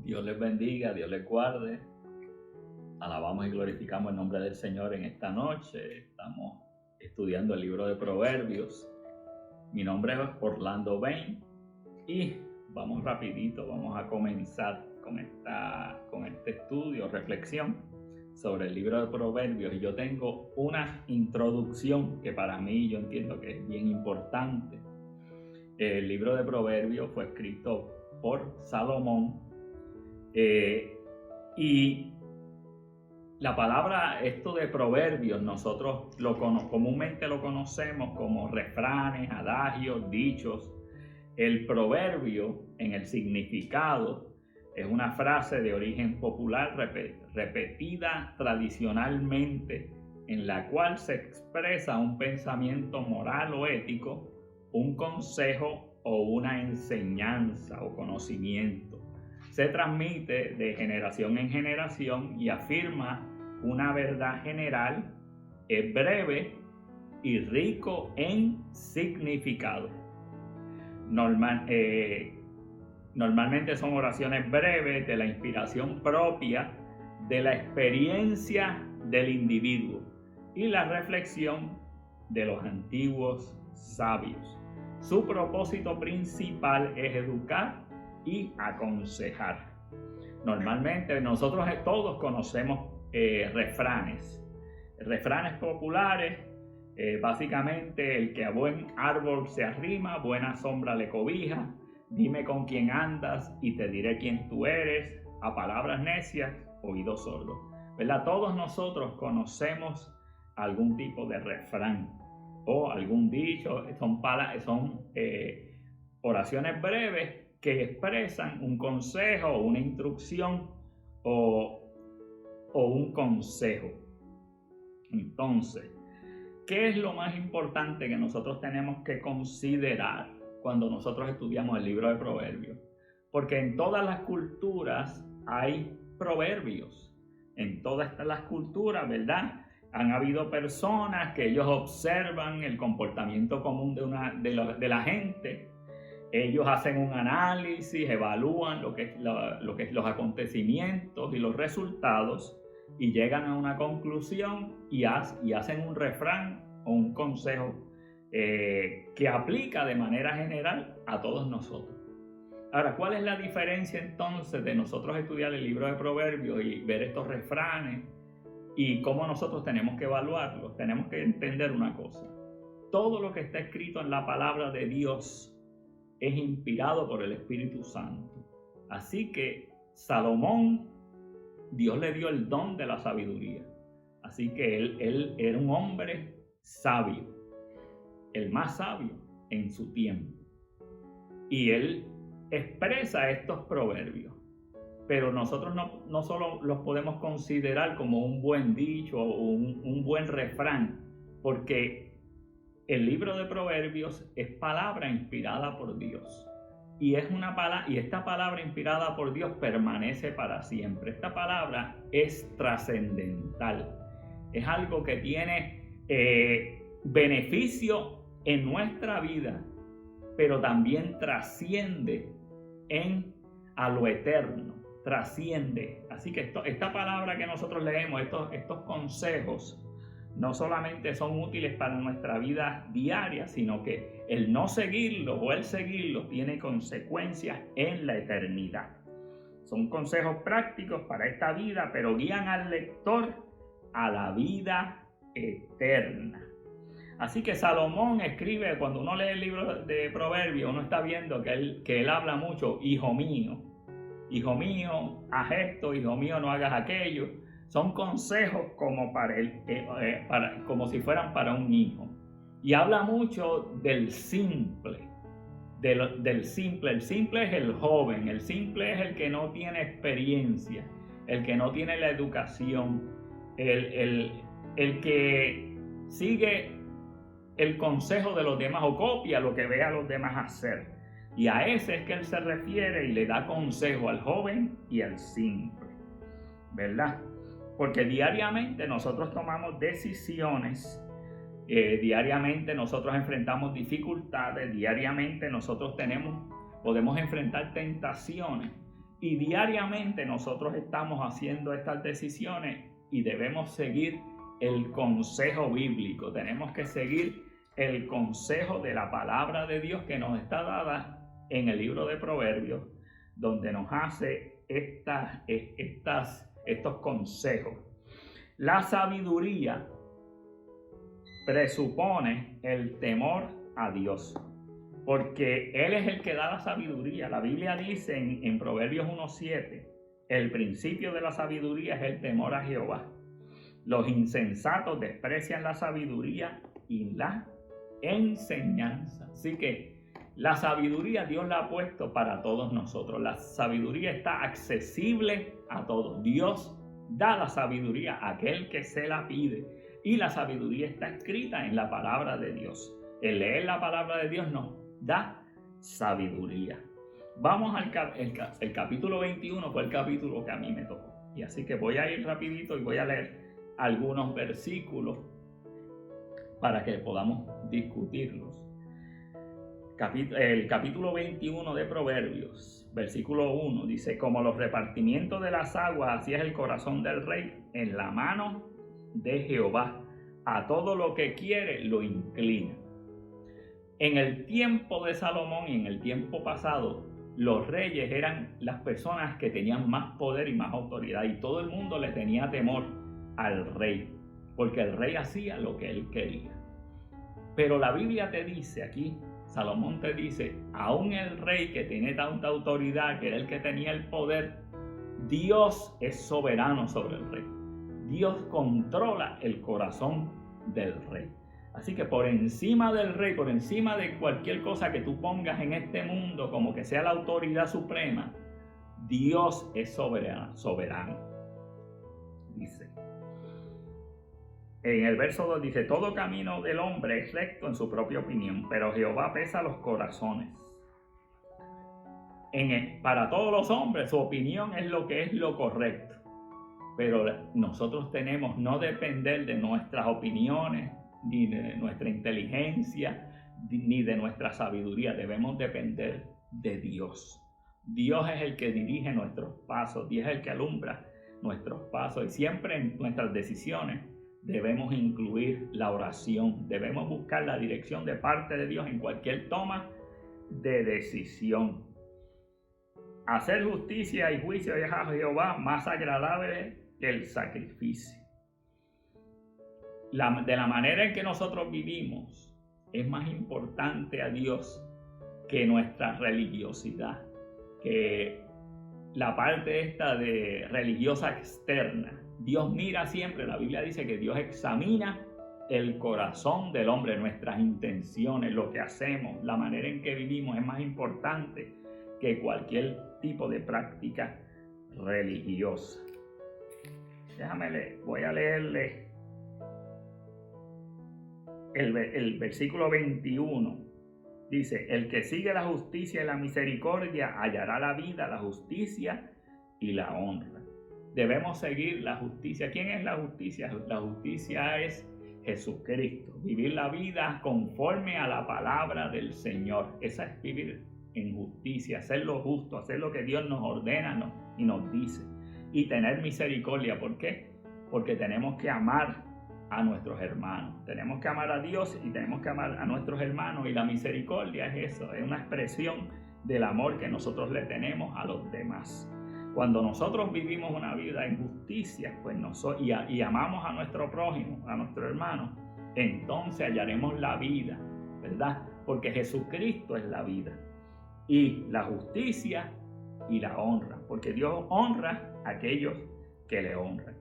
Dios les bendiga, Dios les guarde. Alabamos y glorificamos el nombre del Señor en esta noche. Estamos estudiando el libro de Proverbios. Mi nombre es Orlando Bain y vamos rapidito, vamos a comenzar con este estudio, reflexión sobre el libro de Proverbios. Y yo tengo una introducción que para mí yo entiendo que es bien importante. El libro de Proverbios fue escrito por Salomón y la palabra, esto de proverbios, nosotros comúnmente lo conocemos como refranes, adagios, dichos. El proverbio, en el significado, es una frase de origen popular repetida tradicionalmente, en la cual se expresa un pensamiento moral o ético, un consejo o una enseñanza o conocimiento. Se transmite de generación en generación y afirma una verdad general, es breve y rico en significado. Normalmente son oraciones breves de la inspiración propia, de la experiencia del individuo y la reflexión de los antiguos sabios. Su propósito principal es educar y aconsejar. Normalmente nosotros todos conocemos refranes populares, básicamente el que a buen árbol se arrima, buena sombra le cobija, dime con quién andas y te diré quién tú eres, a palabras necias, oídos sordos, ¿verdad? Todos nosotros conocemos algún tipo de refrán o algún dicho, son oraciones breves que expresan un consejo, una instrucción o un consejo. Entonces, ¿qué es lo más importante que nosotros tenemos que considerar cuando nosotros estudiamos el libro de Proverbios? Porque en todas las culturas hay proverbios. En todas las culturas, ¿verdad? Han habido personas que ellos observan el comportamiento común de la gente. Ellos hacen un análisis, evalúan lo que es los acontecimientos y los resultados y llegan a una conclusión y hacen un refrán o un consejo que aplica de manera general a todos nosotros. Ahora, ¿cuál es la diferencia entonces de nosotros estudiar el libro de Proverbios y ver estos refranes y cómo nosotros tenemos que evaluarlos? Tenemos que entender una cosa: todo lo que está escrito en la palabra de Dios es inspirado por el Espíritu Santo. Así que Salomón, Dios le dio el don de la sabiduría. Así que él era un hombre sabio, el más sabio en su tiempo. Y él expresa estos proverbios. Pero nosotros no solo los podemos considerar como un buen dicho o un buen refrán, porque el libro de Proverbios es palabra inspirada por Dios y esta palabra inspirada por Dios permanece para siempre. Esta palabra es trascendental, es algo que tiene beneficio en nuestra vida, pero también trasciende a lo eterno, trasciende. Así que esta palabra que nosotros leemos, estos consejos, no solamente son útiles para nuestra vida diaria, sino que el no seguirlos o el seguirlos tiene consecuencias en la eternidad. Son consejos prácticos para esta vida, pero guían al lector a la vida eterna. Así que Salomón escribe, cuando uno lee el libro de Proverbios, uno está viendo que él habla mucho: hijo mío, haz esto, hijo mío, no hagas aquello. Son consejos como como si fueran para un hijo. Y habla mucho del simple, del simple. El simple es el joven, el simple es el que no tiene experiencia, el que no tiene la educación, el que sigue el consejo de los demás o copia lo que ve a los demás hacer. Y a ese es que él se refiere y le da consejo al joven y al simple, ¿verdad? Porque diariamente nosotros tomamos decisiones, diariamente nosotros enfrentamos dificultades, diariamente nosotros podemos enfrentar tentaciones Y diariamente nosotros estamos haciendo estas decisiones y debemos seguir el consejo bíblico. Tenemos que seguir el consejo de la palabra de Dios que nos está dada en el libro de Proverbios, donde nos hace estos consejos. La sabiduría presupone el temor a Dios, porque Él es el que da la sabiduría. La Biblia dice en Proverbios 1:7, el principio de la sabiduría es el temor a Jehová. Los insensatos desprecian la sabiduría y la enseñanza. Así que la sabiduría Dios la ha puesto para todos nosotros. La sabiduría está accesible a todos. Dios da la sabiduría a aquel que se la pide. Y la sabiduría está escrita en la palabra de Dios. El leer la palabra de Dios nos da sabiduría. Vamos al el capítulo 21, fue el capítulo que a mí me tocó. Y así que voy a ir rapidito y voy a leer algunos versículos para que podamos discutirlos. El capítulo 21 de Proverbios, versículo 1, dice: como los repartimientos de las aguas, así es el corazón del rey en la mano de Jehová. A todo lo que quiere lo inclina. En el tiempo de Salomón y en el tiempo pasado, los reyes eran las personas que tenían más poder y más autoridad, y todo el mundo le tenía temor al rey, porque el rey hacía lo que él quería. Pero la Biblia te dice aquí, Salomón te dice, aún el rey que tiene tanta autoridad, que era el que tenía el poder, Dios es soberano sobre el rey. Dios controla el corazón del rey. Así que por encima del rey, por encima de cualquier cosa que tú pongas en este mundo como que sea la autoridad suprema, Dios es soberano. Dice. En el verso 2 dice: todo camino del hombre es recto en su propia opinión, pero Jehová pesa los corazones. Para todos los hombres su opinión es lo correcto, pero nosotros tenemos no depender de nuestras opiniones, ni de nuestra inteligencia, ni de nuestra sabiduría. Debemos depender de Dios. Dios es el que dirige nuestros pasos, Dios es el que alumbra nuestros pasos, y siempre en nuestras decisiones debemos incluir la oración. Debemos buscar la dirección de parte de Dios en cualquier toma de decisión. Hacer justicia y juicio es a Jehová más agradable que el sacrificio. De la manera en que nosotros vivimos es más importante a Dios que nuestra religiosidad, que la parte esta de religiosa externa. Dios mira siempre, la Biblia dice que Dios examina el corazón del hombre, nuestras intenciones, lo que hacemos, la manera en que vivimos es más importante que cualquier tipo de práctica religiosa. Voy a leerle el versículo 21. Dice: el que sigue la justicia y la misericordia hallará la vida, la justicia y la honra. Debemos seguir la justicia. ¿Quién es la justicia? La justicia es Jesucristo. Vivir la vida conforme a la palabra del Señor. Esa es vivir en justicia, hacer lo justo, hacer lo que Dios nos ordena y nos dice. Y tener misericordia. ¿Por qué? Porque tenemos que amar a nuestros hermanos. Tenemos que amar a Dios y tenemos que amar a nuestros hermanos. Y la misericordia es eso, es una expresión del amor que nosotros le tenemos a los demás. Cuando nosotros vivimos una vida en justicia, pues y amamos a nuestro prójimo, a nuestro hermano, entonces hallaremos la vida, ¿verdad? Porque Jesucristo es la vida, y la justicia y la honra, porque Dios honra a aquellos que le honran.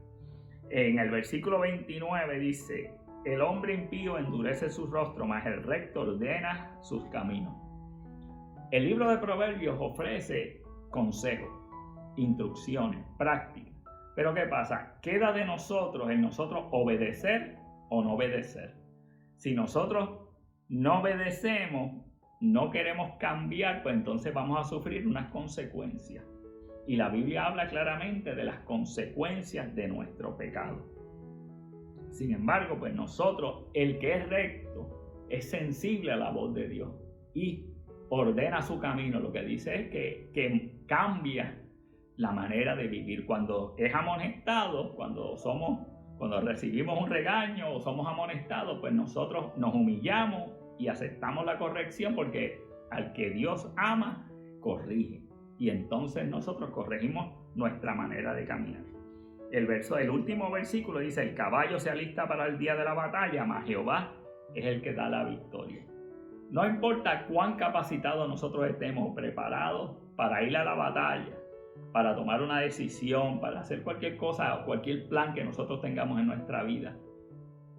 En el versículo 29 dice: el hombre impío endurece su rostro, mas el recto ordena sus caminos. El libro de Proverbios ofrece consejos, instrucciones, prácticas. Pero ¿qué pasa? Queda de nosotros, en nosotros, obedecer o no obedecer. Si nosotros no obedecemos, no queremos cambiar, pues entonces vamos a sufrir unas consecuencias. Y la Biblia habla claramente de las consecuencias de nuestro pecado. Sin embargo, pues nosotros, el que es recto, es sensible a la voz de Dios y ordena su camino. Lo que dice es que cambia la manera de vivir. Cuando es amonestado, cuando recibimos un regaño o somos amonestados, pues nosotros nos humillamos y aceptamos la corrección, porque al que Dios ama, corrige. Y entonces nosotros corregimos nuestra manera de caminar. El último versículo dice: el caballo se alista para el día de la batalla, mas Jehová es el que da la victoria. No importa cuán capacitados nosotros estemos, preparados para ir a la batalla, para tomar una decisión, para hacer cualquier cosa o cualquier plan que nosotros tengamos en nuestra vida,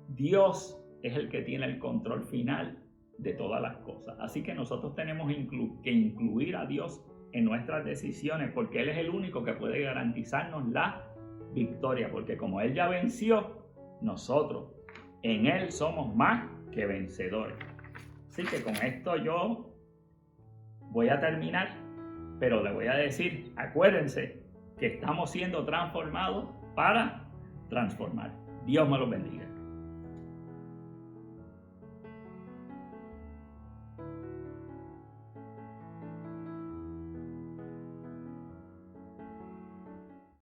Dios es el que tiene el control final de todas las cosas. Así que nosotros tenemos que incluir a Dios en nuestras decisiones, porque Él es el único que puede garantizarnos la victoria, porque como Él ya venció, nosotros en Él somos más que vencedores. Así que con esto yo voy a terminar, pero le voy a decir, acuérdense que estamos siendo transformados para transformar. Dios me los bendiga.